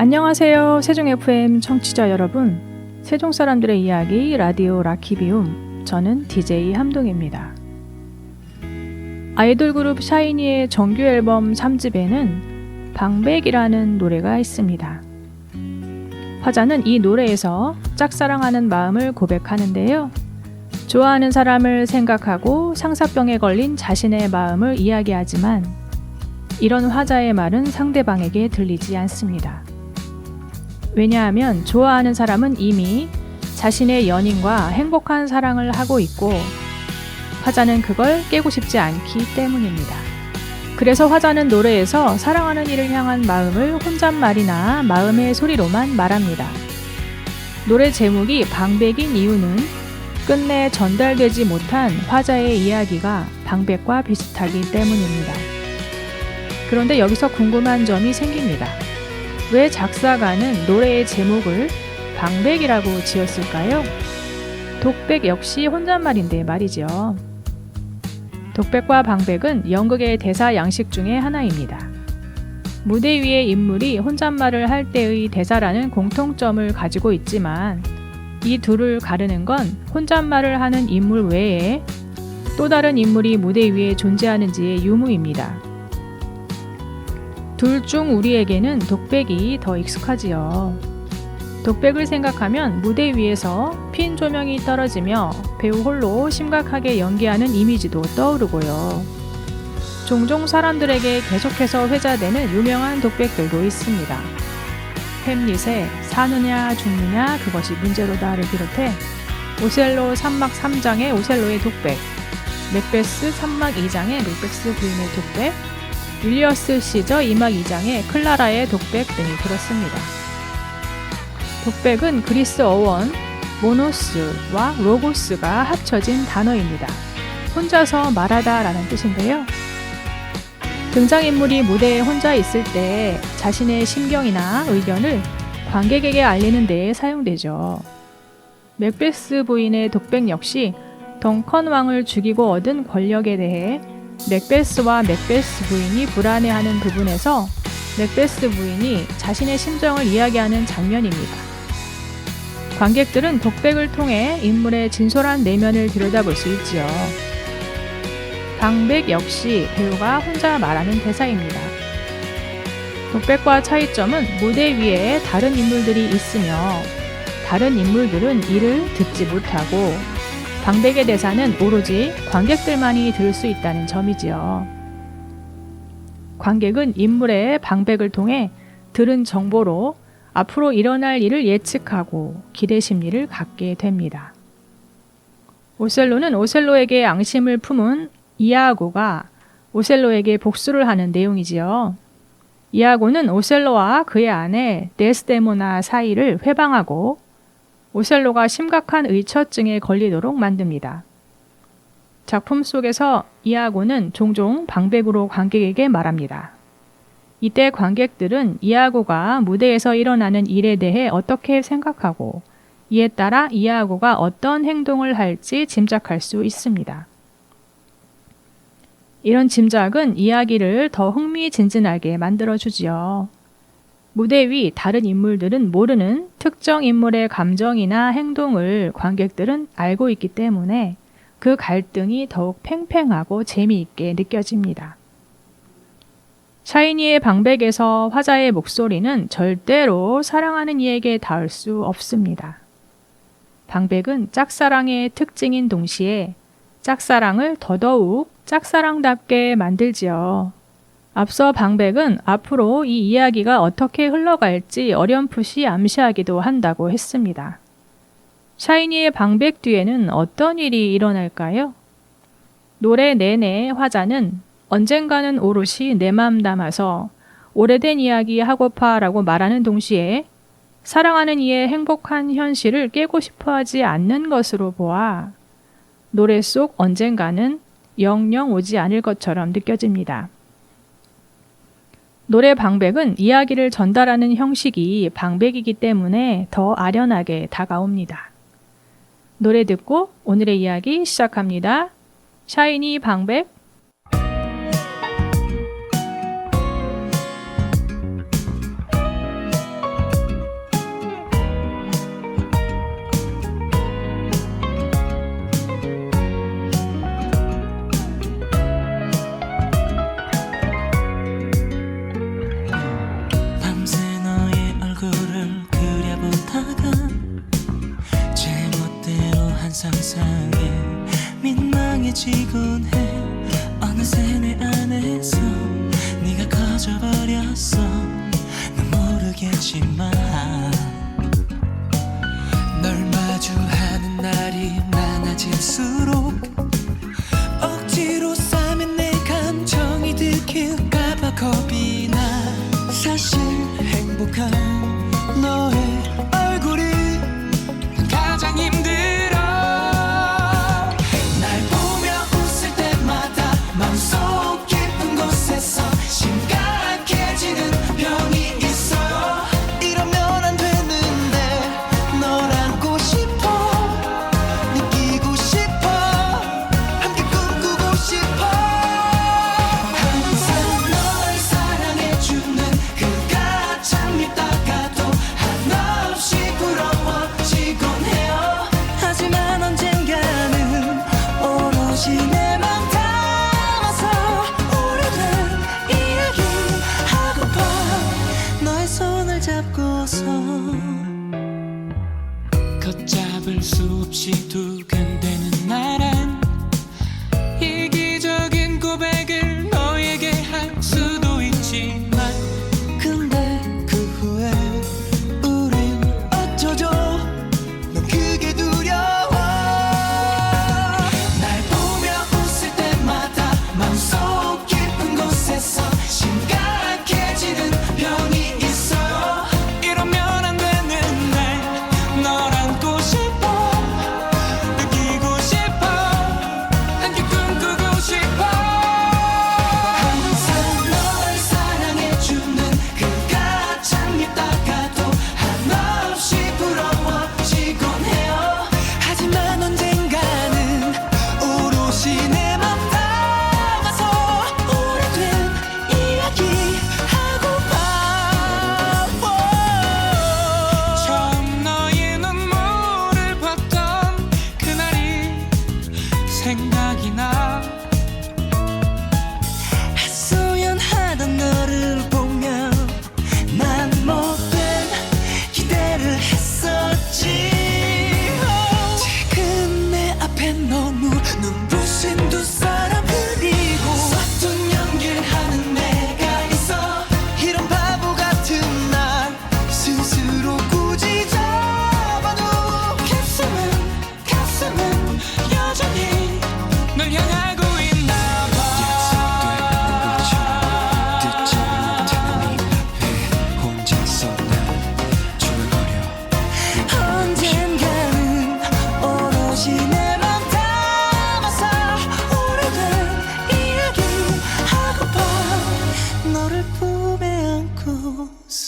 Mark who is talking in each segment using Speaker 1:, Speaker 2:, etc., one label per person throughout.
Speaker 1: 안녕하세요. 세종 FM 청취자 여러분. 세종 사람들의 이야기 라디오 라키비움. 저는 DJ 함동입니다. 아이돌 그룹 샤이니의 정규 앨범 3집에는 방백이라는 노래가 있습니다. 화자는 이 노래에서 짝사랑하는 마음을 고백하는데요. 좋아하는 사람을 생각하고 상사병에 걸린 자신의 마음을 이야기하지만 이런 화자의 말은 상대방에게 들리지 않습니다. 왜냐하면 좋아하는 사람은 이미 자신의 연인과 행복한 사랑을 하고 있고 화자는 그걸 깨고 싶지 않기 때문입니다. 그래서 화자는 노래에서 사랑하는 이를 향한 마음을 혼잣말이나 마음의 소리로만 말합니다. 노래 제목이 방백인 이유는 끝내 전달되지 못한 화자의 이야기가 방백과 비슷하기 때문입니다. 그런데 여기서 궁금한 점이 생깁니다. 왜 작사가는 노래의 제목을 방백이라고 지었을까요? 독백 역시 혼잣말인데 말이죠. 독백과 방백은 연극의 대사 양식 중에 하나입니다. 무대 위의 인물이 혼잣말을 할 때의 대사라는 공통점을 가지고 있지만 이 둘을 가르는 건 혼잣말을 하는 인물 외에 또 다른 인물이 무대 위에 존재하는지의 유무입니다. 둘 중 우리에게는 독백이 더 익숙하지요. 독백을 생각하면 무대 위에서 핀 조명이 떨어지며 배우 홀로 심각하게 연기하는 이미지도 떠오르고요. 종종 사람들에게 계속해서 회자되는 유명한 독백들도 있습니다. 햄릿의 사느냐 죽느냐 그것이 문제로다를 비롯해 오셀로 3막 3장의 오셀로의 독백, 맥베스 3막 2장의 맥베스 부인의 독백, 윌리어스 시저 2막 2장의 클라라의 독백 등이 그렇습니다. 독백은 그리스 어원 모노스와 로고스가 합쳐진 단어입니다. 혼자서 말하다 라는 뜻인데요. 등장인물이 무대에 혼자 있을 때 자신의 심경이나 의견을 관객에게 알리는 데에 사용되죠. 맥베스 부인의 독백 역시 덩컨 왕을 죽이고 얻은 권력에 대해 맥베스와 맥베스 부인이 불안해하는 부분에서 맥베스 부인이 자신의 심정을 이야기하는 장면입니다. 관객들은 독백을 통해 인물의 진솔한 내면을 들여다볼 수 있지요. 방백 역시 배우가 혼자 말하는 대사입니다. 독백과 차이점은 무대 위에 다른 인물들이 있으며 다른 인물들은 이를 듣지 못하고 방백의 대사는 오로지 관객들만이 들을 수 있다는 점이지요. 관객은 인물의 방백을 통해 들은 정보로 앞으로 일어날 일을 예측하고 기대 심리를 갖게 됩니다. 오셀로는 오셀로에게 앙심을 품은 이아고가 오셀로에게 복수를 하는 내용이지요. 이아고는 오셀로와 그의 아내 데스데모나 사이를 회방하고 오셀로가 심각한 의처증에 걸리도록 만듭니다. 작품 속에서 이아고는 종종 방백으로 관객에게 말합니다. 이때 관객들은 이아고가 무대에서 일어나는 일에 대해 어떻게 생각하고 이에 따라 이아고가 어떤 행동을 할지 짐작할 수 있습니다. 이런 짐작은 이야기를 더 흥미진진하게 만들어주지요. 무대 위 다른 인물들은 모르는 특정 인물의 감정이나 행동을 관객들은 알고 있기 때문에 그 갈등이 더욱 팽팽하고 재미있게 느껴집니다. 샤이니의 방백에서 화자의 목소리는 절대로 사랑하는 이에게 닿을 수 없습니다. 방백은 짝사랑의 특징인 동시에 짝사랑을 더더욱 짝사랑답게 만들지요. 앞서 방백은 앞으로 이 이야기가 어떻게 흘러갈지 어렴풋이 암시하기도 한다고 했습니다. 샤이니의 방백 뒤에는 어떤 일이 일어날까요? 노래 내내 화자는 언젠가는 오롯이 내 맘 담아서 오래된 이야기 하고파 라고 말하는 동시에 사랑하는 이의 행복한 현실을 깨고 싶어 하지 않는 것으로 보아 노래 속 언젠가는 영영 오지 않을 것처럼 느껴집니다. 노래 방백은 이야기를 전달하는 형식이 방백이기 때문에 더 아련하게 다가옵니다. 노래 듣고 오늘의 이야기 시작합니다. 샤이니 방백.
Speaker 2: 상상에 민망해지곤 해. 어느새 내 안에서 네가 커져버렸어. 난 모르겠지만 널 마주하는 날이 많아질수록 억지로 싸맨 내 감정이 들킬까봐 겁이 나. 사실 행복한 너의 얼굴이 난 가장 힘들어. 날 보며 웃을 때마다 마음속 깊은 곳에서 심각해지는 병이 있어. 이러면 안 되는데 널 안고 싶어. 느끼고 싶어. 함께 꿈꾸고 싶어. 항상 널 사랑해주는 그가 참 밉다가도 한없이 부러워지곤 해요. 하지만 언젠가는 오로지 내 맘 담아서 오래된 이야기 하고파. 너의 손을 잡고서 걷잡을 수 없이 두근대는 나란 이기적인 고백을 너에게 할 수도 있지만 근데 그 후에 우린 어쩌죠. 넌 그게 두려워. 날 보며 웃을 때마다 마음속 깊은 곳에서 심각해지는 병이 있어. 이러면 안 되는데 널 안고 싶어. 느끼고 싶어. 함께 꿈꾸고 싶어. 항상 널 사랑해주는 그가 참 밉다가도 한없이 부러워지곤 해요. 하지만 언젠가는 오롯이 내 맘 담아서 오래된 이야기 하고파. 처음 너의 눈물을 봤던 그날이 생각이 나. 하소연하던 너를 보며 난 못된 기대를 했었지. 지금 내 앞에 너무 눈부신 두 사람 그리고 서툰 연기를 하는 내가 있어. 이런 바보 같은 날 스스로 굳이 잡아도 가슴은 여전히 널 향하고 있나 봐. 약속되는 것처럼 듣지 못하는 네 맘에 혼자서 난 중얼거려. 언젠가는 오롯이 내 맘 담아서 오래된 이야기 하고파. 너를 품에 안고서.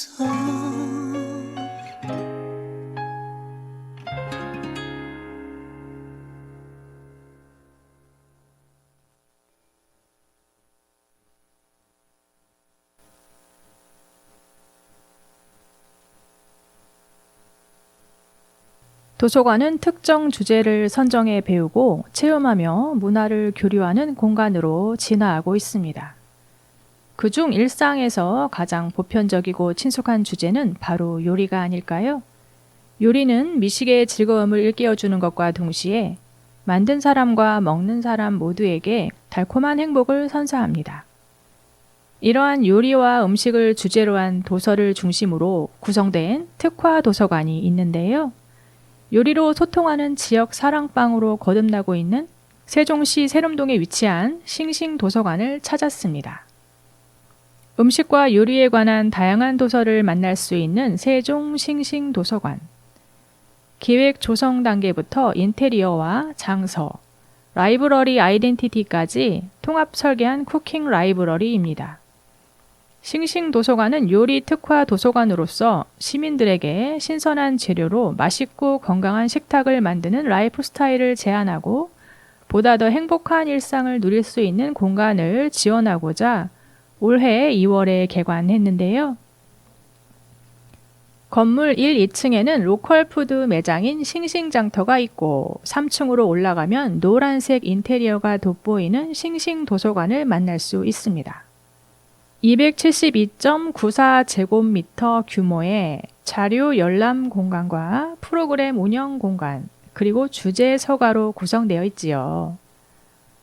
Speaker 1: 도서관은 특정 주제를 선정해 배우고 체험하며 문화를 교류하는 공간으로 진화하고 있습니다. 그중 일상에서 가장 보편적이고 친숙한 주제는 바로 요리가 아닐까요? 요리는 미식의 즐거움을 일깨워주는 것과 동시에 만든 사람과 먹는 사람 모두에게 달콤한 행복을 선사합니다. 이러한 요리와 음식을 주제로 한 도서를 중심으로 구성된 특화 도서관이 있는데요. 요리로 소통하는 지역 사랑방으로 거듭나고 있는 세종시 세림동에 위치한 싱싱도서관을 찾았습니다. 음식과 요리에 관한 다양한 도서를 만날 수 있는 세종 싱싱도서관. 기획 조성 단계부터 인테리어와 장서, 라이브러리 아이덴티티까지 통합 설계한 쿠킹 라이브러리입니다. 싱싱도서관은 요리 특화 도서관으로서 시민들에게 신선한 재료로 맛있고 건강한 식탁을 만드는 라이프 스타일을 제안하고 보다 더 행복한 일상을 누릴 수 있는 공간을 지원하고자 올해 2월에 개관했는데요. 건물 1, 2층에는 로컬 푸드 매장인 싱싱장터가 있고 3층으로 올라가면 노란색 인테리어가 돋보이는 싱싱도서관을 만날 수 있습니다. 272.94제곱미터 규모의 자료 열람 공간과 프로그램 운영 공간, 그리고 주제 서가로 구성되어 있지요.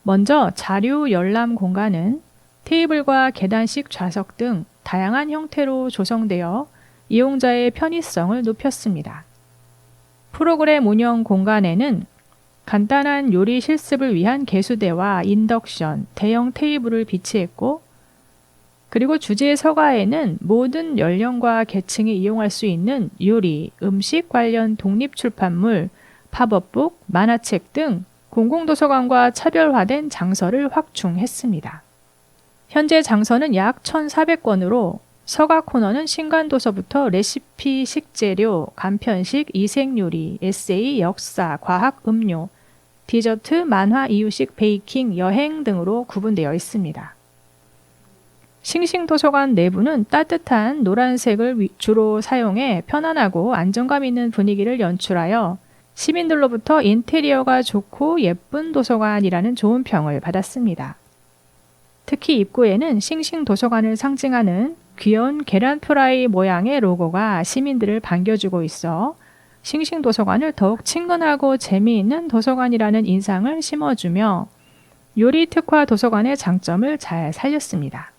Speaker 1: 먼저 자료 열람 공간은 테이블과 계단식 좌석 등 다양한 형태로 조성되어 이용자의 편의성을 높였습니다. 프로그램 운영 공간에는 간단한 요리 실습을 위한 개수대와 인덕션, 대형 테이블을 비치했고, 그리고 주제 서가에는 모든 연령과 계층이 이용할 수 있는 요리, 음식 관련 독립 출판물, 팝업북, 만화책 등 공공도서관과 차별화된 장서를 확충했습니다. 현재 장서는 약 1,400권으로 서가 코너는 신간도서부터 레시피, 식재료, 간편식, 이색요리, 에세이, 역사, 과학, 음료, 디저트, 만화, 이유식, 베이킹, 여행 등으로 구분되어 있습니다. 싱싱도서관 내부는 따뜻한 노란색을 주로 사용해 편안하고 안정감 있는 분위기를 연출하여 시민들로부터 인테리어가 좋고 예쁜 도서관이라는 좋은 평을 받았습니다. 특히 입구에는 싱싱도서관을 상징하는 귀여운 계란 프라이 모양의 로고가 시민들을 반겨주고 있어 싱싱도서관을 더욱 친근하고 재미있는 도서관이라는 인상을 심어주며 요리 특화 도서관의 장점을 잘 살렸습니다.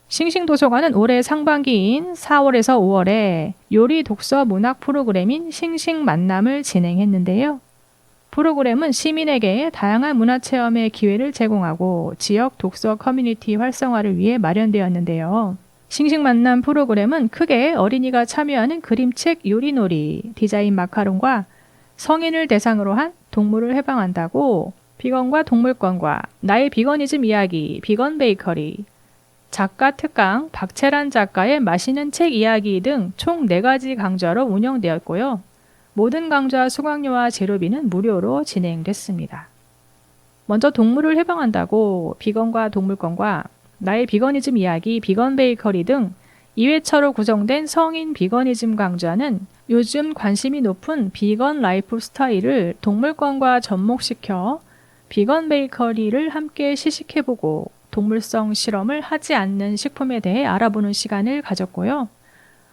Speaker 1: 싱싱도서관은 올해 상반기인 4월에서 5월에 요리 독서 문학 프로그램인 싱싱만남을 진행했는데요. 프로그램은 시민에게 다양한 문화체험의 기회를 제공하고 지역 독서 커뮤니티 활성화를 위해 마련되었는데요. 싱싱만남 프로그램은 크게 어린이가 참여하는 그림책 요리놀이, 디자인 마카롱과 성인을 대상으로 한 동물을 해방한다고 비건과 동물권과 나의 비건이즘 이야기, 비건 베이커리, 작가 특강, 박채란 작가의 맛있는 책 이야기 등 총 4가지 강좌로 운영되었고요. 모든 강좌 수강료와 재료비는 무료로 진행됐습니다. 먼저 동물을 해방한다고 비건과 동물권과 나의 비건이즘 이야기, 비건 베이커리 등 2회차로 구성된 성인 비건이즘 강좌는 요즘 관심이 높은 비건 라이프 스타일을 동물권과 접목시켜 비건 베이커리를 함께 시식해보고 동물성 실험을 하지 않는 식품에 대해 알아보는 시간을 가졌고요.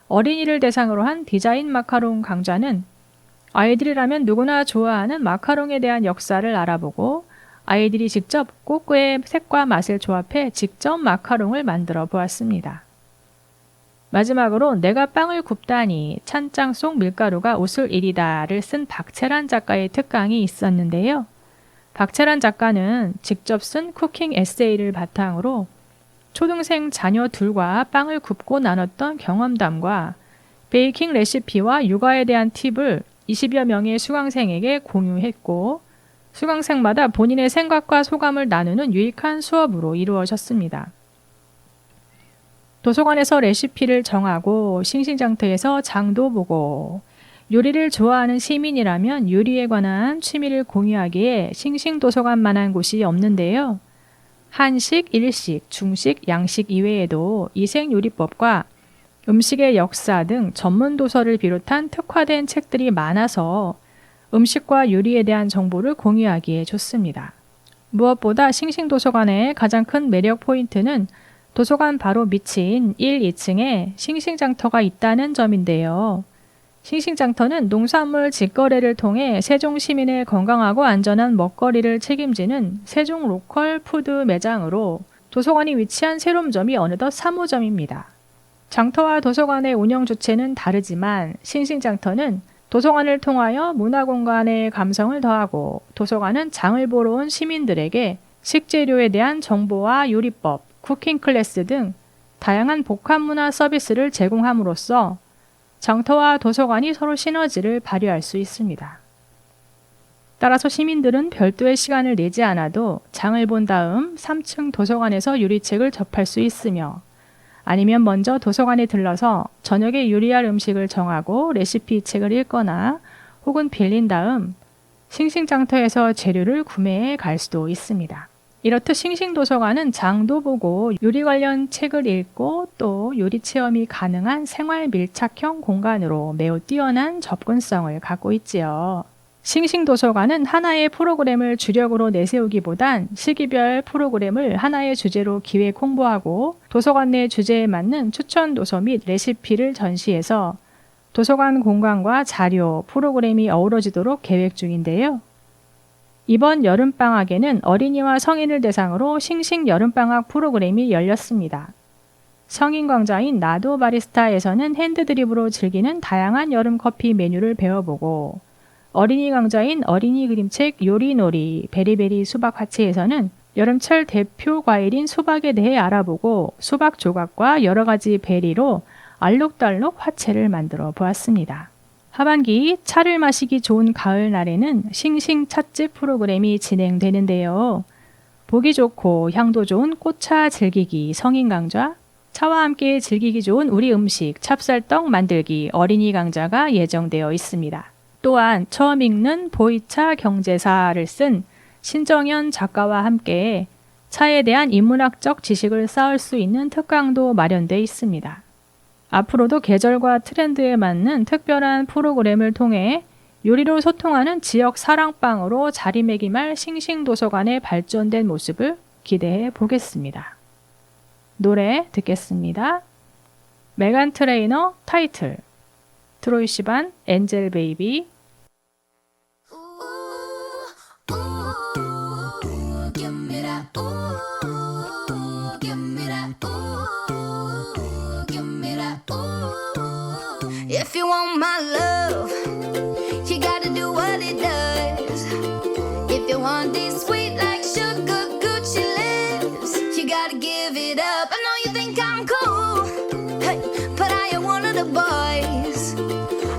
Speaker 1: 어린이를 대상으로 한 디자인 마카롱 강좌는 아이들이라면 누구나 좋아하는 마카롱에 대한 역사를 알아보고 아이들이 직접 꼬꼬의 색과 맛을 조합해 직접 마카롱을 만들어 보았습니다. 마지막으로 내가 빵을 굽다니 찬장 속 밀가루가 웃을 일이다를 쓴 박채란 작가의 특강이 있었는데요. 박채란 작가는 직접 쓴 쿠킹 에세이를 바탕으로 초등생 자녀 둘과 빵을 굽고 나눴던 경험담과 베이킹 레시피와 육아에 대한 팁을 20여 명의 수강생에게 공유했고 수강생마다 본인의 생각과 소감을 나누는 유익한 수업으로 이루어졌습니다. 도서관에서 레시피를 정하고 싱싱장터에서 장도 보고 요리를 좋아하는 시민이라면 요리에 관한 취미를 공유하기에 싱싱도서관만한 곳이 없는데요. 한식, 일식, 중식, 양식 이외에도 이색요리법과 음식의 역사 등 전문 도서를 비롯한 특화된 책들이 많아서 음식과 요리에 대한 정보를 공유하기에 좋습니다. 무엇보다 싱싱도서관의 가장 큰 매력 포인트는 도서관 바로 밑인 1, 2층에 싱싱장터가 있다는 점인데요. 싱싱장터는 농산물 직거래를 통해 세종 시민의 건강하고 안전한 먹거리를 책임지는 세종 로컬 푸드 매장으로 도서관이 위치한 세롬점이 어느덧 3호점입니다. 장터와 도서관의 운영 주체는 다르지만 싱싱장터는 도서관을 통하여 문화공간의 감성을 더하고 도서관은 장을 보러 온 시민들에게 식재료에 대한 정보와 요리법, 쿠킹 클래스 등 다양한 복합문화 서비스를 제공함으로써 장터와 도서관이 서로 시너지를 발휘할 수 있습니다. 따라서 시민들은 별도의 시간을 내지 않아도 장을 본 다음 3층 도서관에서 요리책을 접할 수 있으며 아니면 먼저 도서관에 들러서 저녁에 요리할 음식을 정하고 레시피 책을 읽거나 혹은 빌린 다음 싱싱장터에서 재료를 구매해 갈 수도 있습니다. 이렇듯 싱싱도서관은 장도 보고 요리 관련 책을 읽고 또 요리 체험이 가능한 생활 밀착형 공간으로 매우 뛰어난 접근성을 갖고 있지요. 싱싱도서관은 하나의 프로그램을 주력으로 내세우기보단 시기별 프로그램을 하나의 주제로 기획 홍보하고 도서관 내 주제에 맞는 추천 도서 및 레시피를 전시해서 도서관 공간과 자료, 프로그램이 어우러지도록 계획 중인데요. 이번 여름방학에는 어린이와 성인을 대상으로 싱싱 여름방학 프로그램이 열렸습니다. 성인 강좌인 나도 바리스타에서는 핸드드립으로 즐기는 다양한 여름 커피 메뉴를 배워보고, 어린이 강좌인 어린이 그림책 요리놀이 베리베리 수박 화채에서는 여름철 대표 과일인 수박에 대해 알아보고 수박 조각과 여러 가지 베리로 알록달록 화채를 만들어 보았습니다. 하반기 차를 마시기 좋은 가을날에는 싱싱 찻집 프로그램이 진행되는데요. 보기 좋고 향도 좋은 꽃차 즐기기 성인 강좌, 차와 함께 즐기기 좋은 우리 음식 찹쌀떡 만들기 어린이 강좌가 예정되어 있습니다. 또한 처음 읽는 보이차 경제사를 쓴 신정현 작가와 함께 차에 대한 인문학적 지식을 쌓을 수 있는 특강도 마련되어 있습니다. 앞으로도 계절과 트렌드에 맞는 특별한 프로그램을 통해 요리로 소통하는 지역 사랑방으로 자리매김할 싱싱도서관의 발전된 모습을 기대해 보겠습니다. 노래 듣겠습니다. 메간 트레이너 타이틀, 트로이 시반 엔젤 베이비.
Speaker 3: If you want my love, you gotta do what it does. If you want this sweet like sugar Gucci lips, you gotta give it up. I know you think I'm cool, hey, but I am one of the boys.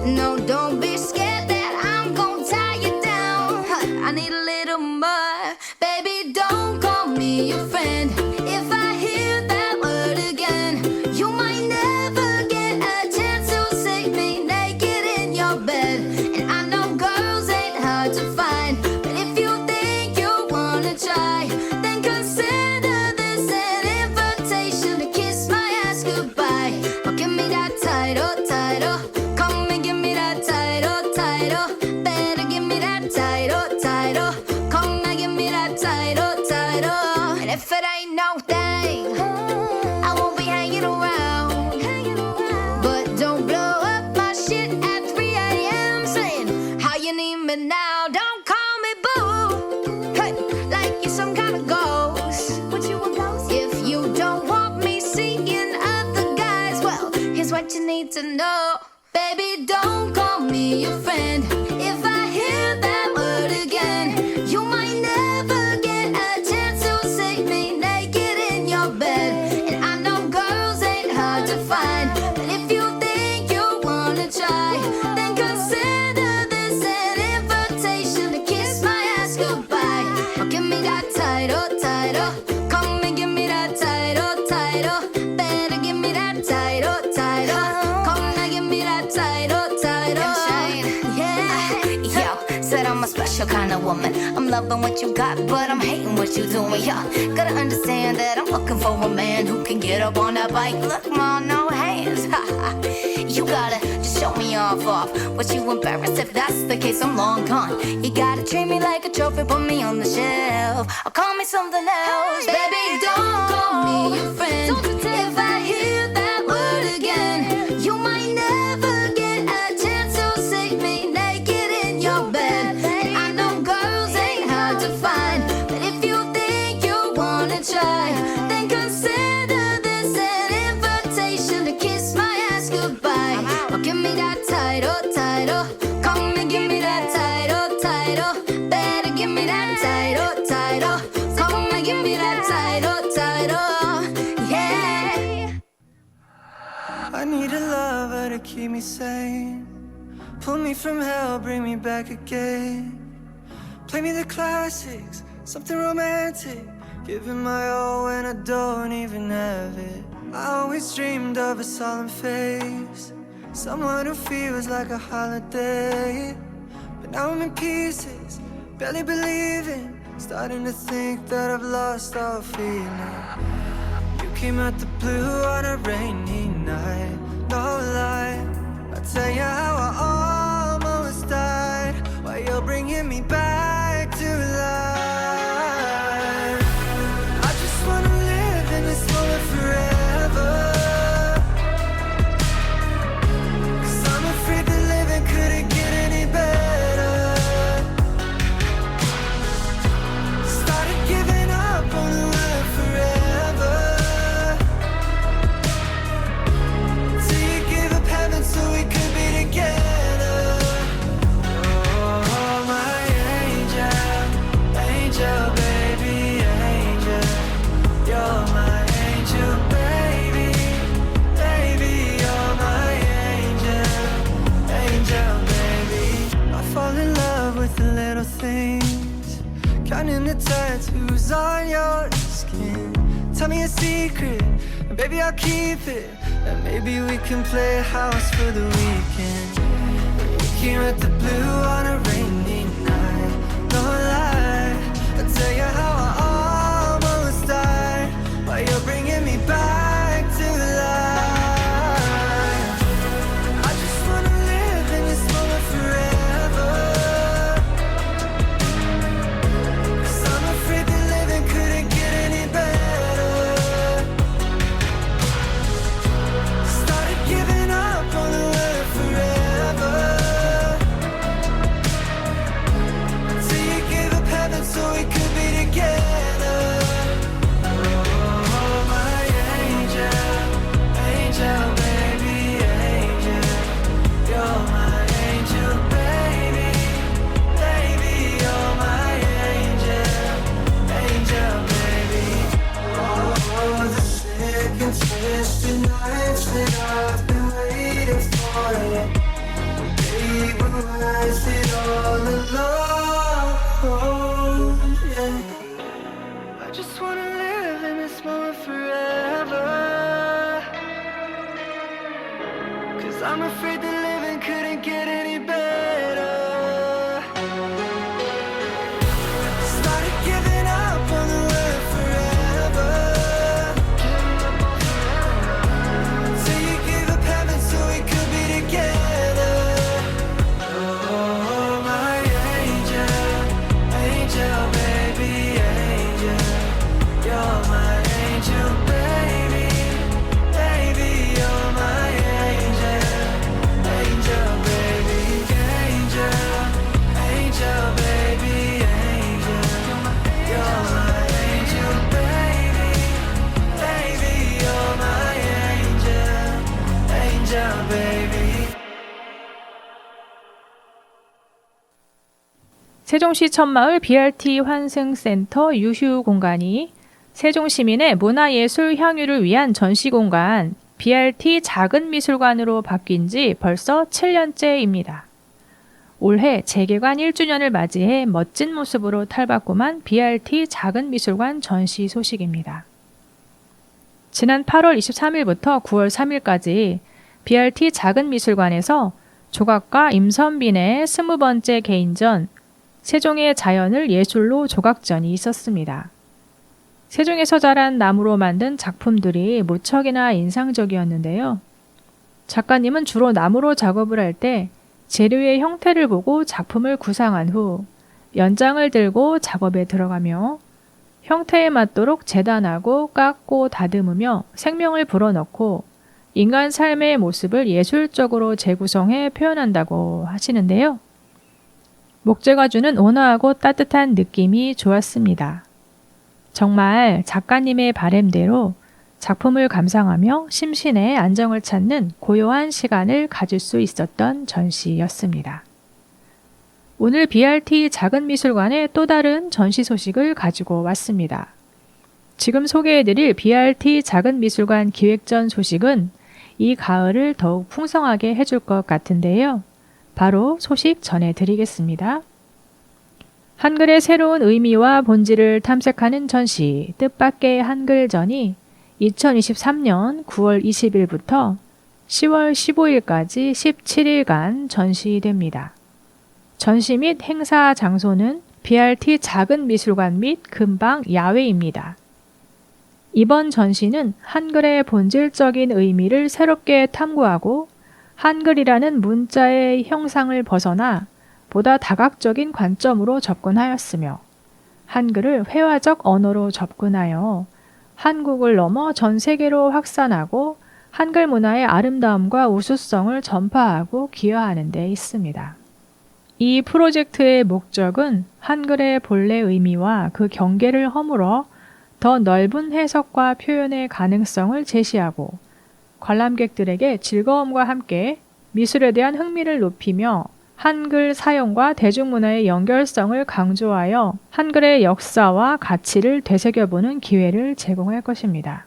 Speaker 3: No, don't be scared that I'm gonna tie you down. I need a little more, baby. Don't call me your friend. If I hear that word again, you might never get a chance to see me naked in your bed. And I know girls ain't hard to find, but if you think you wanna try, then consider this an invitation to kiss my ass goodbye. Oh, give me that title, title. Come and give me that title, title. Better give me that title, title. Come and give me that title, title. And if it ain't no thing, I won't be hanging around. But don't blow up my shit at 3 a.m. saying how you need me now. Don't call me boo, hey, like you're some kind of ghost. What you a ghost? If you don't want me seeing other guys, well, here's what you need to know. Baby, don't call me your friend. If I hear that word again, you might never get a chance to see me naked in your bed. And I know girls ain't hard to find, but if you think you wanna try, then consider this an invitation to kiss my ass goodbye. Oh, give me that title, title. Come and give me that title, title. Better give me that title, title. Come and give me that title, title. Yeah. Yo, said I'm a special kind of woman. I'm loving what you got, but I'm hating what you doing. Yo, gotta understand that I'm looking for a man who can get up on that bike. Look, mom, no hands. You gotta just show me off. But you embarrassed if that's the case, I'm long gone. You gotta treat me like a trophy, put me on the shelf, or call me something else. Baby, don't call me your friend. If I hear that word again, you might never get a chance to see me naked in your bed. And I know girls ain't hard to find, but if you think you wanna try, then consider this an invitation to kiss my ass goodbye. Oh, give me that title, title. Come and give me that title, title. Better give me that title, title. Come and give me that title, title. Yeah.
Speaker 2: I need a lover to keep me sane. Pull me from hell, bring me back again. Play me the classics, something romantic. Giving my all when I don't even have it. I always dreamed of a solemn face, someone who feels like a holiday. But now I'm in pieces, barely believing, starting to think that I've lost all feeling. You came out the blue on a rainy night, no lie. I'll tell you how I almost died, while you're bringing me back to life. I just wanna live in this moment forever, 'cause I'm afraid Shining the tattoos on your skin. Tell me a secret, and baby I'll keep it. And maybe we can play house for the weekend. We can rent the blue on a rainy night. No lie, I'll tell you how I almost died while you're bringing me back to life. I just wanna live in this moment forever. 'Cause I'm afraid that living couldn't get any better. Started giving up on the word forever. Till you gave up heaven so we could be together. Oh, my angel, angel, baby, angel. You're my angel, baby, baby, you're my angel, angel, baby. Oh, the sick and twisted nights that I've been waiting for you. They were wasted all alone, yeah. I just wanna live in this moment forever. 'Cause I'm afraid that living couldn't get any better. Started giving up on the word forever. Till you gave up heaven so we could be together. Oh, my angel, angel, baby, angel. You're my angel, baby, baby, you're my angel, angel, baby, angel, angel, baby, angel. You're my angel, baby, baby, you're my angel, angel, baby.
Speaker 1: 세종시 첫마을 BRT 환승센터 유휴 공간이 세종시민의 문화예술 향유를 위한 전시공간 BRT 작은 미술관으로 바뀐 지 벌써 7년째입니다. 올해 재개관 1주년을 맞이해 멋진 모습으로 탈바꿈한 BRT 작은 미술관 전시 소식입니다. 지난 8월 23일부터 9월 3일까지 BRT 작은 미술관에서 조각가 임선빈의 20번째 개인전 세종의 자연을 예술로 조각전이 있었습니다. 세종에서 자란 나무로 만든 작품들이 무척이나 인상적이었는데요. 작가님은 주로 나무로 작업을 할 때 재료의 형태를 보고 작품을 구상한 후 연장을 들고 작업에 들어가며 형태에 맞도록 재단하고 깎고 다듬으며 생명을 불어넣고 인간 삶의 모습을 예술적으로 재구성해 표현한다고 하시는데요. 목재가 주는 온화하고 따뜻한 느낌이 좋았습니다. 정말 작가님의 바램대로 작품을 감상하며 심신의 안정을 찾는 고요한 시간을 가질 수 있었던 전시였습니다. 오늘 BRT 작은 미술관의 또 다른 전시 소식을 가지고 왔습니다. 지금 소개해드릴 BRT 작은 미술관 기획전 소식은 이 가을을 더욱 풍성하게 해줄 것 같은데요. 바로 소식 전해드리겠습니다. 한글의 새로운 의미와 본질을 탐색하는 전시 뜻밖의 한글전이 2023년 9월 20일부터 10월 15일까지 17일간 전시됩니다. 전시 및 행사 장소는 BRT 작은 미술관 및 근방 야외입니다. 이번 전시는 한글의 본질적인 의미를 새롭게 탐구하고 한글이라는 문자의 형상을 벗어나 보다 다각적인 관점으로 접근하였으며 한글을 회화적 언어로 접근하여 한국을 넘어 전 세계로 확산하고 한글 문화의 아름다움과 우수성을 전파하고 기여하는 데 있습니다. 이 프로젝트의 목적은 한글의 본래 의미와 그 경계를 허물어 더 넓은 해석과 표현의 가능성을 제시하고 관람객들에게 즐거움과 함께 미술에 대한 흥미를 높이며 한글 사용과 대중문화의 연결성을 강조하여 한글의 역사와 가치를 되새겨보는 기회를 제공할 것입니다.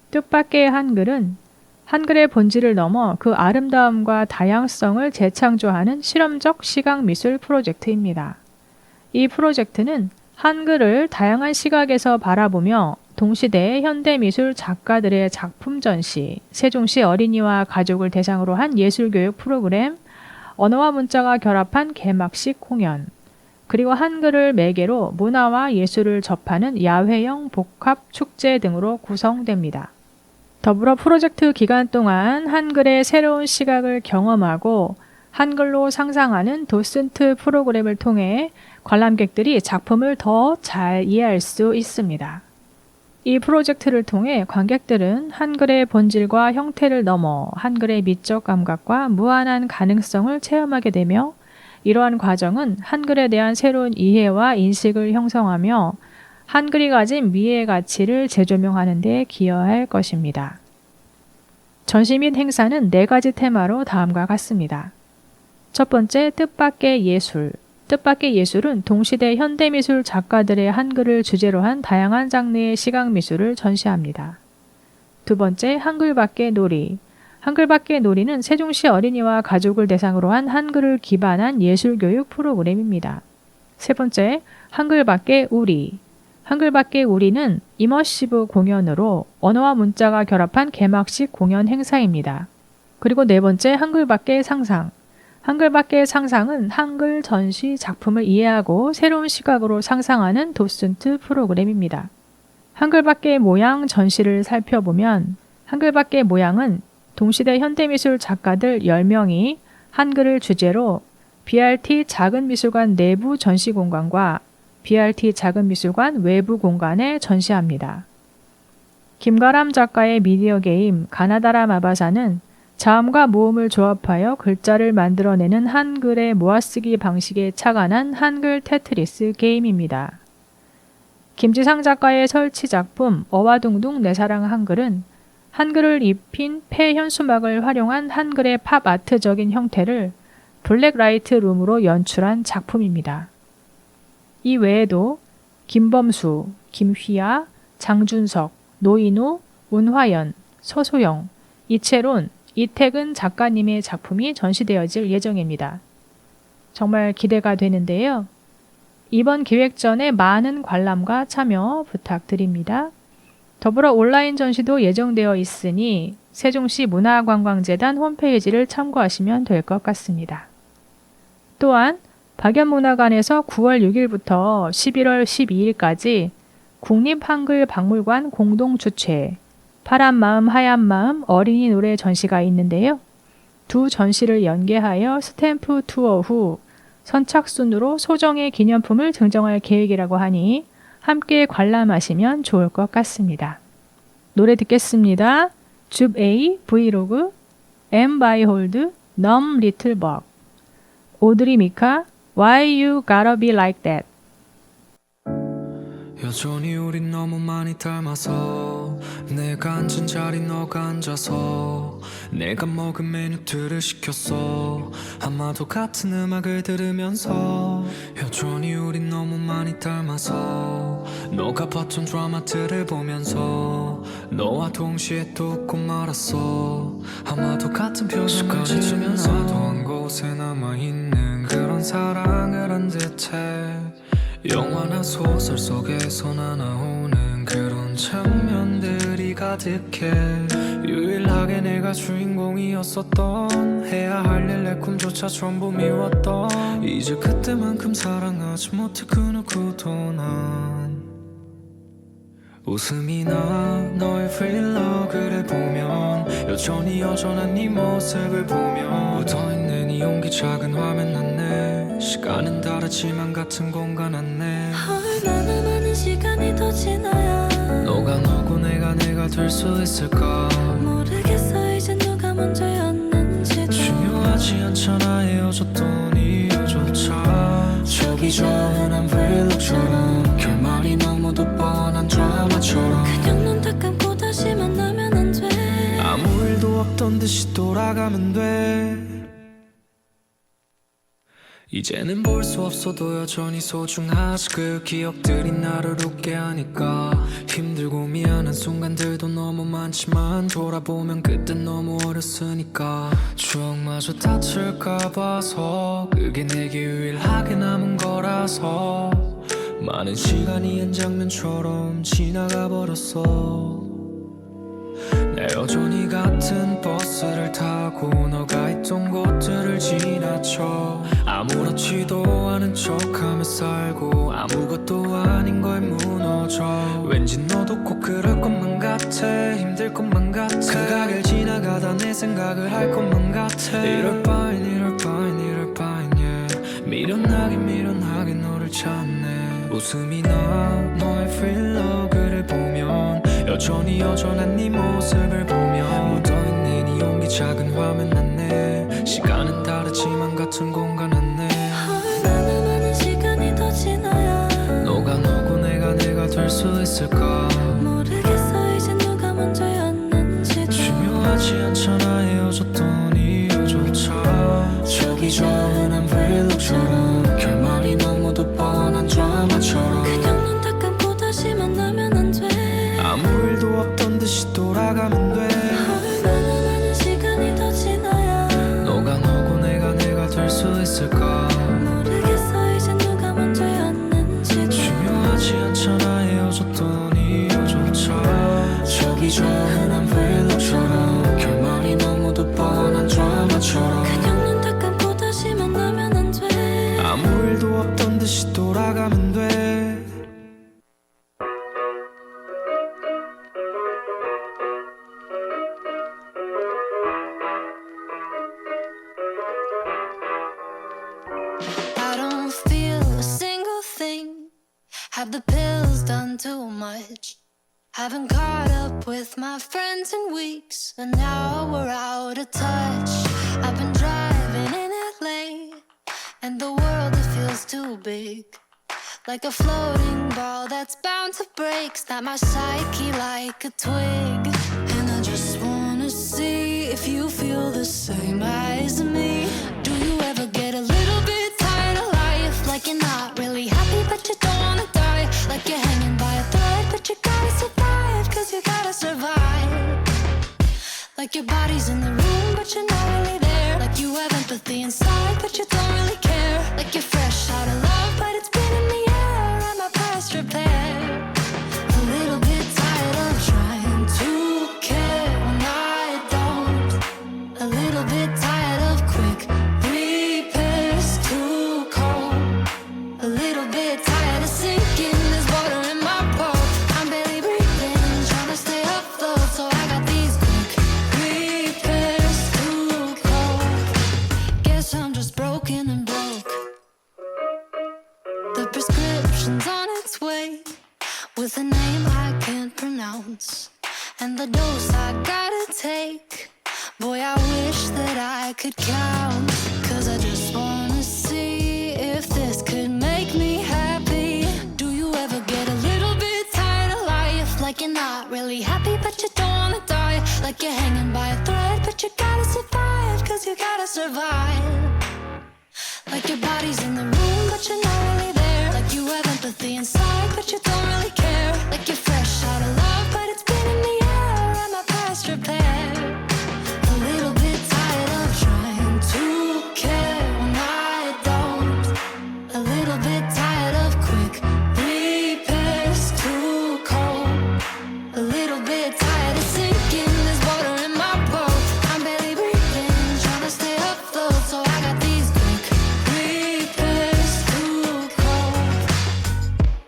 Speaker 1: 뜻밖의 한글은 한글의 본질을 넘어 그 아름다움과 다양성을 재창조하는 실험적 시각미술 프로젝트입니다. 이 프로젝트는 한글을 다양한 시각에서 바라보며 동시대 현대미술 작가들의 작품 전시, 세종시 어린이와 가족을 대상으로 한 예술교육 프로그램, 언어와 문자가 결합한 개막식 공연, 그리고 한글을 매개로 문화와 예술을 접하는 야외형 복합 축제 등으로 구성됩니다. 더불어 프로젝트 기간 동안 한글의 새로운 시각을 경험하고 한글로 상상하는 도슨트 프로그램을 통해 관람객들이 작품을 더 잘 이해할 수 있습니다. 이 프로젝트를 통해 관객들은 한글의 본질과 형태를 넘어 한글의 미적 감각과 무한한 가능성을 체험하게 되며 이러한 과정은 한글에 대한 새로운 이해와 인식을 형성하며 한글이 가진 미의 가치를 재조명하는 데 기여할 것입니다. 전시 및 행사는 4가지 테마로 다음과 같습니다. 첫 번째, 뜻밖의 예술. 뜻밖의 예술은 동시대 현대미술 작가들의 한글을 주제로 한 다양한 장르의 시각미술을 전시합니다. 두 번째, 한글밖의 놀이. 한글밖의 놀이는 세종시 어린이와 가족을 대상으로 한 한글을 기반한 예술교육 프로그램입니다. 세 번째, 한글밖의 우리. 한글밖의 우리는 이머시브 공연으로 언어와 문자가 결합한 개막식 공연 행사입니다. 그리고 네 번째, 한글밖의 상상. 한글밖의 상상은 한글 전시 작품을 이해하고 새로운 시각으로 상상하는 도슨트 프로그램입니다. 한글밖의 모양 전시를 살펴보면 한글밖의 모양은 동시대 현대미술 작가들 10명이 한글을 주제로 BRT 작은 미술관 내부 전시 공간과 BRT 작은 미술관 외부 공간에 전시합니다. 김가람 작가의 미디어 게임 가나다라 마바사는 자음과 모음을 조합하여 글자를 만들어내는 한글의 모아쓰기 방식에 착안한 한글 테트리스 게임입니다. 김지상 작가의 설치 작품 어와둥둥 내 사랑 한글은 한글을 입힌 폐현수막을 활용한 한글의 팝 아트적인 형태를 블랙라이트 룸으로 연출한 작품입니다. 이 외에도 김범수, 김휘아, 장준석, 노인우, 운화연, 서소영, 이채론, 이택은 작가님의 작품이 전시되어질 예정입니다. 정말 기대가 되는데요. 이번 기획전에 많은 관람과 참여 부탁드립니다. 더불어 온라인 전시도 예정되어 있으니 세종시 문화관광재단 홈페이지를 참고하시면 될 것 같습니다. 또한 박연문화관에서 9월 6일부터 11월 12일까지 국립한글박물관 공동 주최 파란 마음 하얀 마음 어린이 노래 전시가 있는데요. 두 전시를 연계하여 스탬프 투어 후 선착순으로 소정의 기념품을 증정할 계획이라고 하니 함께 관람하시면 좋을 것 같습니다. 노래 듣겠습니다. 줍 A 브이로그 M by Hold Numb Little Bug 오드리 미카 Why You Gotta Be Like That.
Speaker 2: 여전히 우린 너무 많이 닮아서 내가 앉은 자리 너가 앉아서 내가 먹은 메뉴들을 시켰어 아마도 같은 음악을 들으면서 여전히 우린 너무 많이 닮아서 너가 봤던 드라마들을 보면서 너와 동시에 또 웃고 말았어 아마도 같은 표정을 지으면서 나도 한 곳에 남아있는 그런 사랑을 한 듯해 영화나 소설 속에서나 나오는 그런 장면들이 가득해 유일하게 내가 주인공이었었던 해야 할 일 내 꿈조차 전부 미웠던 이제 그때만큼 사랑하지 못해 그 누구도 난 웃음이 나 너의 브이로그를 보면 여전히 여전한 네 모습을 보며 묻어있는 이 용기 작은 화면 안내 시간은 다르지만 같은 공간 안내
Speaker 4: 얼마나 많은 시간이 더 지나야
Speaker 2: 너가 너고 내가 될 수 있을까
Speaker 4: 모르겠어 이제 누가 먼저였는지도
Speaker 2: 중요하지 않잖아 헤어졌던 이유조차 저기 저 흔한 브이로그처럼 결말이 너무도 뻔한 드라마처럼
Speaker 4: 그냥 눈 딱 감고 다시 만나면 안 돼
Speaker 2: 아무 일도 없던 듯이 돌아가면 돼 이제는 볼 수 없어도 여전히 소중하지 그 기억들이 나를 웃게 하니까 힘들고 미안한 순간들도 너무 많지만 돌아보면 그땐 너무 어렸으니까 추억마저 다칠까 봐서 그게 내게 유일하게 남은 거라서 많은 시간이 한 장면처럼 지나가 버렸어. 내 여전히 같은 버스를 타고 너가 있던 곳들을 지나쳐 아무렇지도 않은 척하며 살고 아무것도 아닌 걸 무너져. 왠지 너도 꼭 그럴 것만 같아. 힘들 것만 같아. 그 가게를 지나가다 내 생각을 할 것만 같아. 이럴 바엔 이럴 바엔 이럴 바엔 yeah. 미련하게 너를 찾네. 웃음이 나 너의 프릴로그를 보면 여전히 여전한 네 모습을 보면 묻어있는 이 용기 작은 화면 안내. 시간은 다르지만 같은 공간 안내.
Speaker 4: 얼마나 많은 시간이 더 지나야
Speaker 2: 너가 너고 내가 될 수 있을까.
Speaker 4: 모르겠어 이제 누가 먼저였는지도.
Speaker 2: 중요하지 않잖아 헤어졌던 이유조차. 저기 저 흔한 브이로그처럼 결말이 너무도 뻔한 드라마처럼
Speaker 4: 그냥 눈 딱 감고 다시 만나면 안 돼.
Speaker 2: 아무 일도 없던 듯이 돌아가면 돼.
Speaker 4: 얼마나 많은 시간이 더 지나야
Speaker 2: 너가 너고 내가 될 수 있을까.
Speaker 4: 모르겠어 이제 누가 먼저였는지도.
Speaker 2: 중요하지 않잖아 헤어졌던 이유조차. 저기 저 흔한 브이로그처럼 결말이 너무도 뻔한 드라마처럼
Speaker 4: 그냥 눈 딱 감고 다시 만나면 안 돼.
Speaker 2: 아무 일도 없던 듯이 돌아가면 돼.
Speaker 3: I don't feel a single thing. Have the pills done too much? Haven't caught up with my friends in weeks, and now we're out of touch. I've been driving in LA, and the world it feels too big. Like a floating ball that's bound to break. Snap my psyche like a twig. And I just wanna see if you feel the same as me. Do you ever get a little bit tired of life? Like you're not really happy but you don't wanna die. Like you're hanging by a thread but you gotta survive. Cause you gotta survive. Like your body's in the room but you're not really there. Like you have empathy inside but you don't really care. Like you're fresh out of love but it's been in the air. I'm a past repair. A little bit tired of trying to care when I don't. A little bit tired of quick repairs too cold. A little bit tired of sinking. There's water in my boat. I'm barely breathing, trying to stay afloat. So I got these quick repairs too cold. Guess I'm just broken and broke. The prescription's on its way, with a name I can't pronounce, and the dose I gotta take. Boy, I wish that I could count. Cause I just wanna see if this could make me happy. Do you ever get a little bit tired of life? Like you're not really happy but you don't wanna die. Like you're hanging by a thread but you gotta survive. Cause you gotta survive. Like your body's in the room but you're not really there. Like you have empathy inside but you don't really care. Like you're fresh out of love but it's been in the air. I'm a past repair. A little bit tired of trying to care when I don't. A little bit tired of quick repairs too cold. A little bit tired of sinking. There's water in my boat. I'm barely breathing, trying to stay afloat. So I got these quick repairs too cold.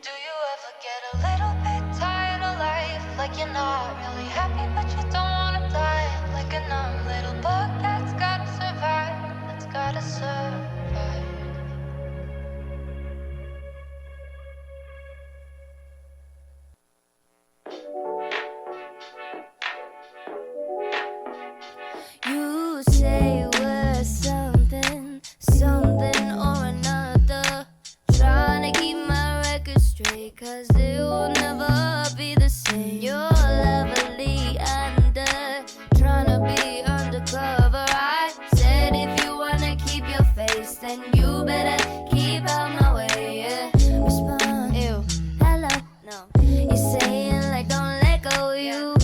Speaker 3: Do you ever get a little bit tired of life? Like you're not really happy but you don't wanna die. Like a numb little bug that's gotta survive. That's gotta survive.
Speaker 5: You say we're something, something or another. Trying to keep my record straight, cause it will never be the same. You're lovely under, trying to be undercover. I said if you wanna keep your face, then you better keep out my way. Yeah. Respond, ew, hello, no. You're saying like don't let go, you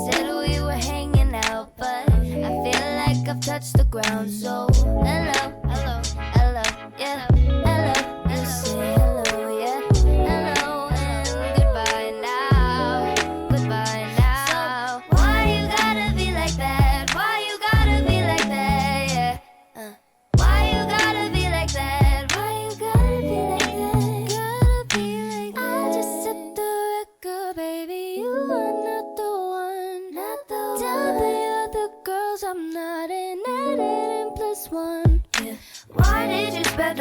Speaker 5: said we were hanging out, but I feel like I've touched the ground. So hello, hello, hello, yeah, hello. You say hello, yeah, hello.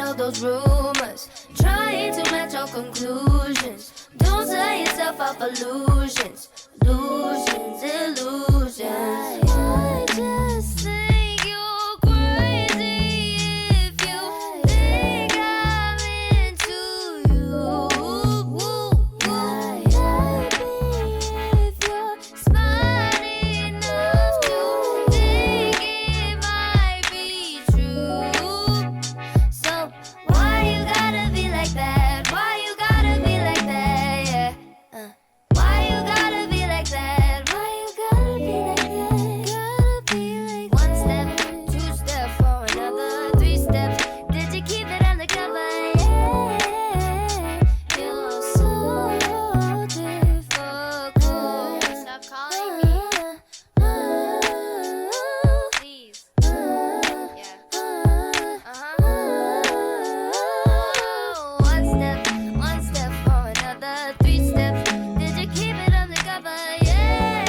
Speaker 5: all those rumors, trying to match your conclusions. Don't sell yourself off illusions, illusions, illusions. I just think you're crazy if you think I'm into you. If you're smart enough to think it might be true. So why you gotta be like that? Why you gotta be like that? Yeah. Why you gotta be like that? Why you gotta be like that? Gotta be like one step, two steps for another, three steps. Did you keep it undercover? Yeah. You're so difficult. Stop calling me. Please. One step for another, three steps. Did you keep it undercover? Yeah.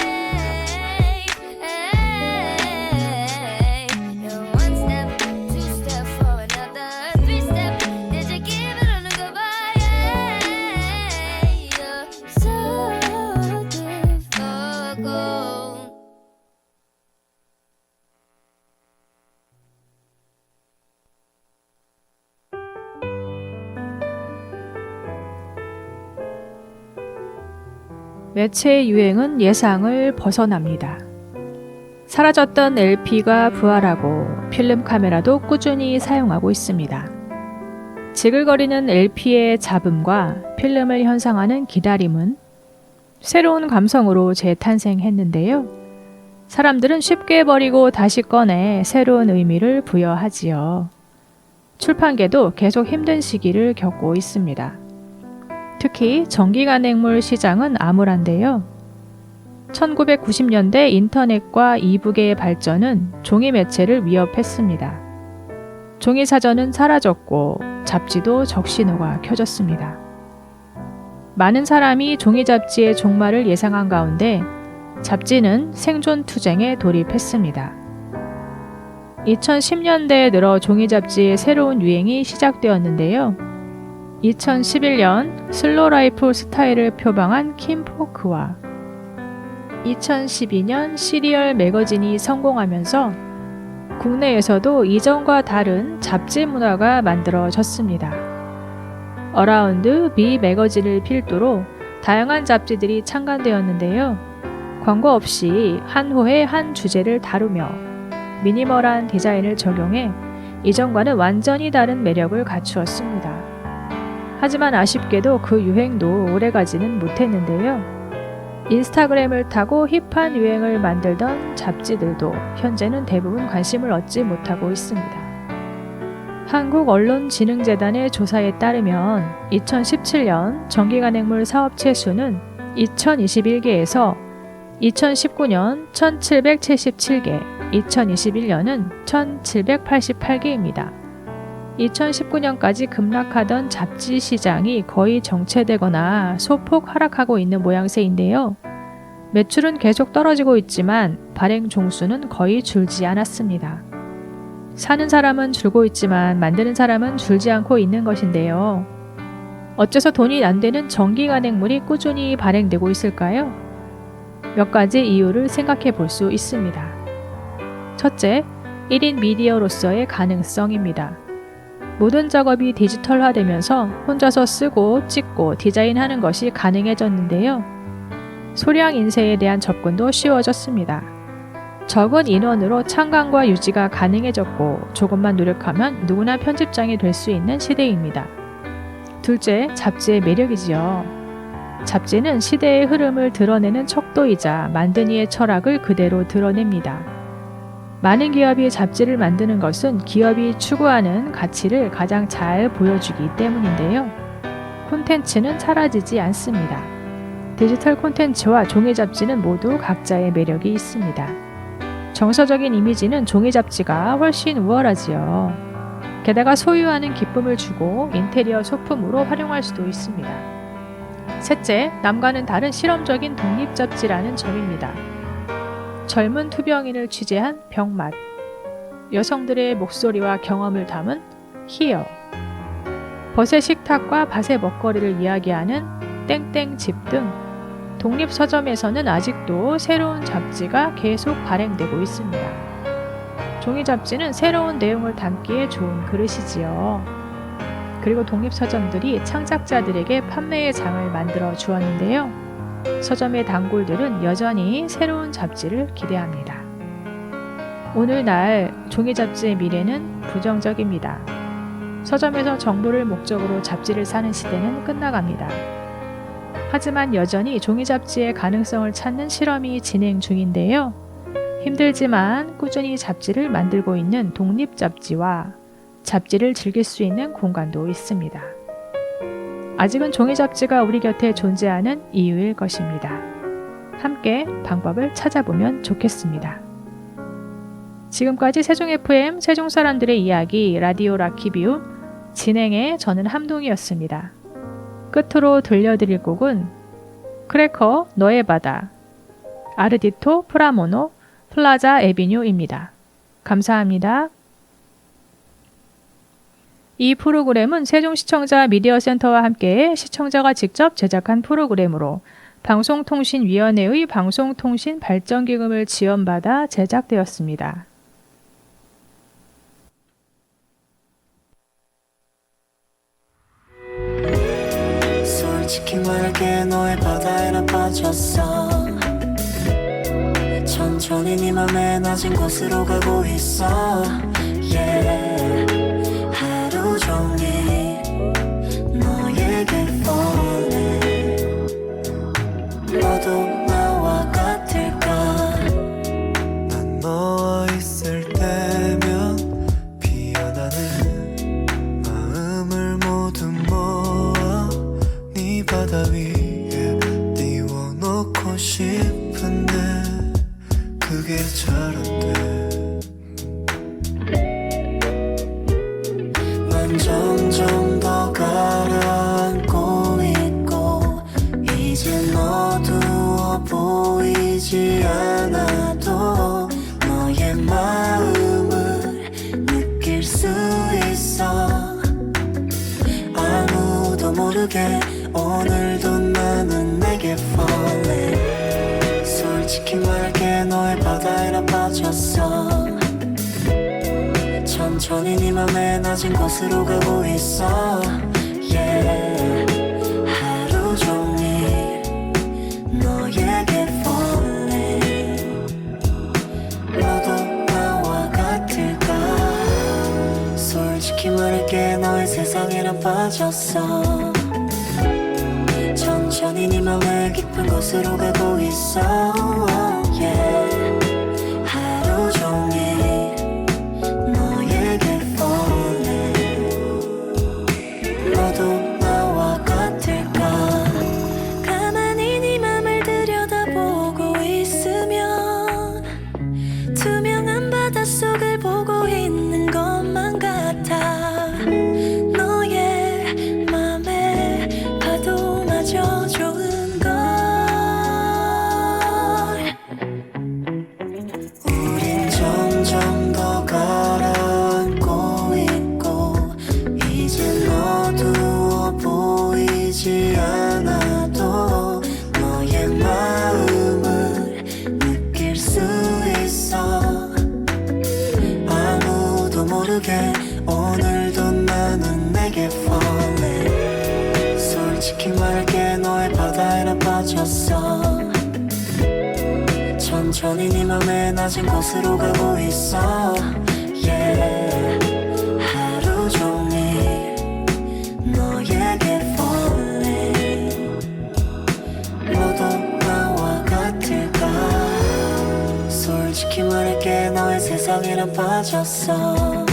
Speaker 5: One step, two steps for another, three steps. Did you keep it undercover? Yeah. You're so difficult.
Speaker 1: 매체의 유행은 예상을 벗어납니다. 사라졌던 LP가 부활하고 필름 카메라도 꾸준히 사용하고 있습니다. 지글거리는 LP의 잡음과 필름을 현상하는 기다림은 새로운 감성으로 재탄생했는데요. 사람들은 쉽게 버리고 다시 꺼내 새로운 의미를 부여하지요. 출판계도 계속 힘든 시기를 겪고 있습니다. 특히 전기간행물 시장은 암울한데요. 1990년대 인터넷과 이북의 발전은 종이 매체를 위협했습니다. 종이 사전은 사라졌고 잡지도 적신호가 켜졌습니다. 많은 사람이 종이 잡지의 종말을 예상한 가운데 잡지는 생존 투쟁에 돌입했습니다. 2010년대에 들어 종이 잡지의 새로운 유행이 시작되었는데요. 2011년 슬로 라이프 스타일을 표방한 킴 포크와 2012년 시리얼 매거진이 성공하면서 국내에서도 이전과 다른 잡지 문화가 만들어졌습니다. 어라운드, 미 매거진을 필두로 다양한 잡지들이 창간되었는데요. 광고 없이 한 호에 한 주제를 다루며 미니멀한 디자인을 적용해 이전과는 완전히 다른 매력을 갖추었습니다. 하지만 아쉽게도 그 유행도 오래가지는 못했는데요. 인스타그램을 타고 힙한 유행을 만들던 잡지들도 현재는 대부분 관심을 얻지 못하고 있습니다. 한국언론진흥재단의 조사에 따르면 2017년 전기간행물 사업체 수는 2021개에서 2019년 1777개, 2021년은 1788개입니다. 2019년까지 급락하던 잡지 시장이 거의 정체되거나 소폭 하락하고 있는 모양새인데요. 매출은 계속 떨어지고 있지만 발행 종수는 거의 줄지 않았습니다. 사는 사람은 줄고 있지만 만드는 사람은 줄지 않고 있는 것인데요. 어째서 돈이 안 되는 전기간행물이 꾸준히 발행되고 있을까요? 몇 가지 이유를 생각해 볼 수 있습니다. 첫째, 1인 미디어로서의 가능성입니다. 모든 작업이 디지털화되면서 혼자서 쓰고 찍고 디자인하는 것이 가능해졌는데요. 소량 인쇄에 대한 접근도 쉬워졌습니다. 적은 인원으로 창간과 유지가 가능해졌고 조금만 노력하면 누구나 편집장이 될 수 있는 시대입니다. 둘째, 잡지의 매력이지요. 잡지는 시대의 흐름을 드러내는 척도이자 만든 이의 철학을 그대로 드러냅니다. 많은 기업이 잡지를 만드는 것은 기업이 추구하는 가치를 가장 잘 보여주기 때문인데요. 콘텐츠는 사라지지 않습니다. 디지털 콘텐츠와 종이 잡지는 모두 각자의 매력이 있습니다. 정서적인 이미지는 종이 잡지가 훨씬 우월하지요. 게다가 소유하는 기쁨을 주고 인테리어 소품으로 활용할 수도 있습니다. 셋째, 남과는 다른 실험적인 독립잡지라는 점입니다. 젊은 투병인을 취재한 병맛, 여성들의 목소리와 경험을 담은 히어, 벗의 식탁과 밭의 먹거리를 이야기하는 땡땡집 등 독립서점에서는 아직도 새로운 잡지가 계속 발행되고 있습니다. 종이 잡지는 새로운 내용을 담기에 좋은 그릇이지요. 그리고 독립서점들이 창작자들에게 판매의 장을 만들어 주었는데요. 서점의 단골들은 여전히 새로운 잡지를 기대합니다. 오늘날 종이 잡지의 미래는 부정적입니다. 서점에서 정보를 목적으로 잡지를 사는 시대는 끝나갑니다. 하지만 여전히 종이 잡지의 가능성을 찾는 실험이 진행 중인데요. 힘들지만 꾸준히 잡지를 만들고 있는 독립 잡지와 잡지를 즐길 수 있는 공간도 있습니다. 아직은 종이 잡지가 우리 곁에 존재하는 이유일 것입니다. 함께 방법을 찾아보면 좋겠습니다. 지금까지 세종 FM 세종 사람들의 이야기 라디오 라키비움 진행의 저는 함동이었습니다. 끝으로 들려드릴 곡은 크래커 너의 바다 아르디토 프라모노 플라자 에비뉴입니다. 감사합니다. 이 프로그램은 세종시청자 미디어센터와 함께 시청자가 직접 제작한 프로그램으로 방송통신위원회의 방송통신 발전기금을 지원받아 제작되었습니다.
Speaker 2: 솔직히 말할게 너의 바다에 난 빠졌어 천천히 네 맘에 낮은 곳으로 가고 있어 yeah. 하루 종일 너에게 falling 너도 나와 같을까 난 너와 있을 때면 피어나는 마음을 모두 모아 네 바다 위에 띄워놓고 싶은데 그게 잘 안돼 난 점점 더 가라앉고 있고 이젠 어두워 보이지 않아도 너의 마음을 느낄 수 있어 아무도 모르게 오늘도 나는 내게 falling 솔직히 말할게 너의 바다에 난 빠졌어 천천히 네 맘에 낮은 곳으로 가고 있어 yeah. 하루 종일 너에게 falling 너도 나와 같을까 솔직히 말할게 너의 세상에 난 빠졌어 천천히 네 맘에 깊은 곳으로 가고 있어 yeah. 하루 종일 너에게 falling 너도 나와 같을까 가만히 네 맘을 들여다보고 있으면 투명한 바닷속을 보고 있는 것만 같아 너의 맘에 파도마저 좋은 걸 우린 점점 더 가라앉고 있고 이젠 어두워 보이지 않아도 너의 마음을 느낄 수 있어 아무도 모르게 오늘도 나는 내게 falling 솔직히 말할게 너의 바다에 난 빠졌어 천천히 네 맘에 낮은 곳으로 가고 있어 yeah. 하루 종일 너에게 falling 너도 나와 같을까 솔직히 말할게 너의 세상에 난 빠졌어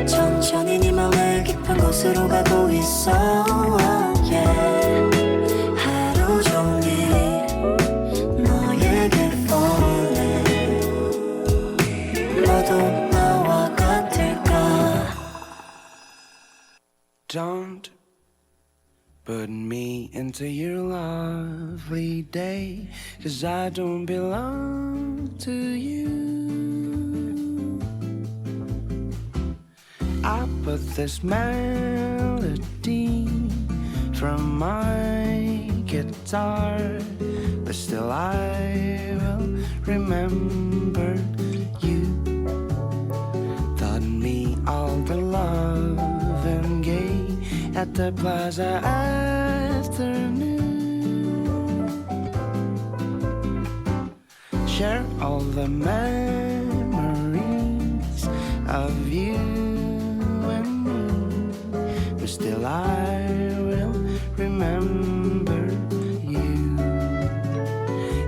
Speaker 2: 천천히 네 맘에 깊은 곳으로 가고 있어 yeah. 하루 종일 너에게 falling 너도 나와 같을까
Speaker 6: Don't put me into your lovely day 'cause I don't belong to you I put this melody from my guitar, but still I will remember you. Taught me all the love and gay at the plaza afternoon. Share all the memories of you and me, but still I will remember you.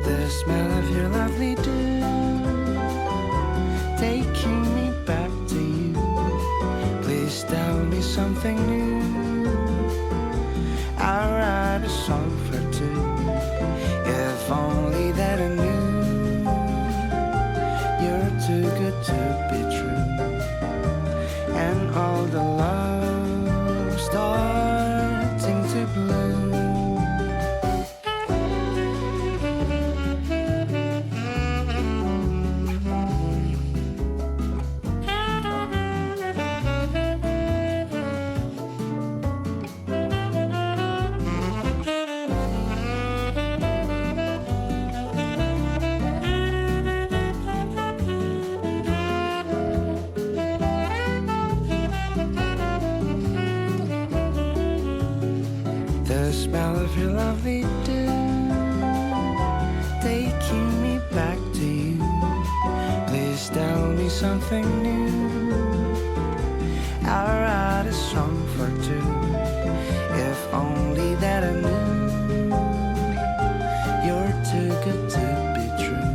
Speaker 6: The smell of your lovely dew taking me back to you. Please tell me something new. I'll write a song for two. If only that I knew you're too good to be true, and all the love starting to bloom. The smell of your lovely dew taking me back to you. Please tell me something new. I'll write a song for two. If only that I knew you're too good to be true,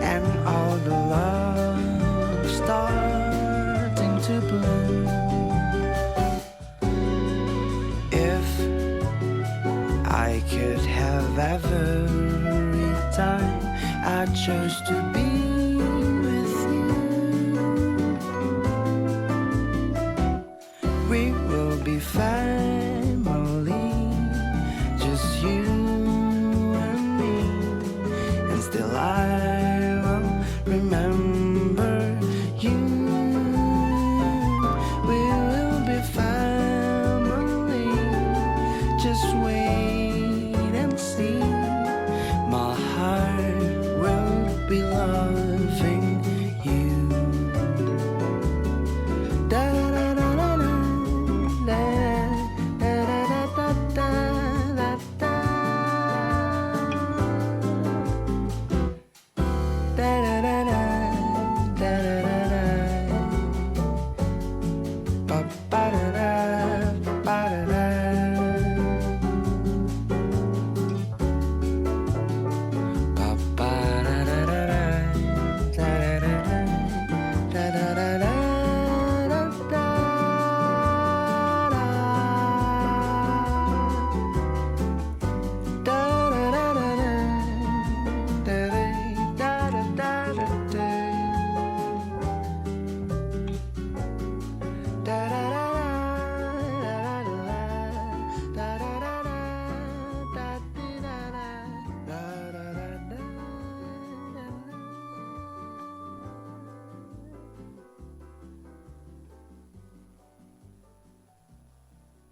Speaker 6: and all the love starting to bloom. If I could have every time I chose to be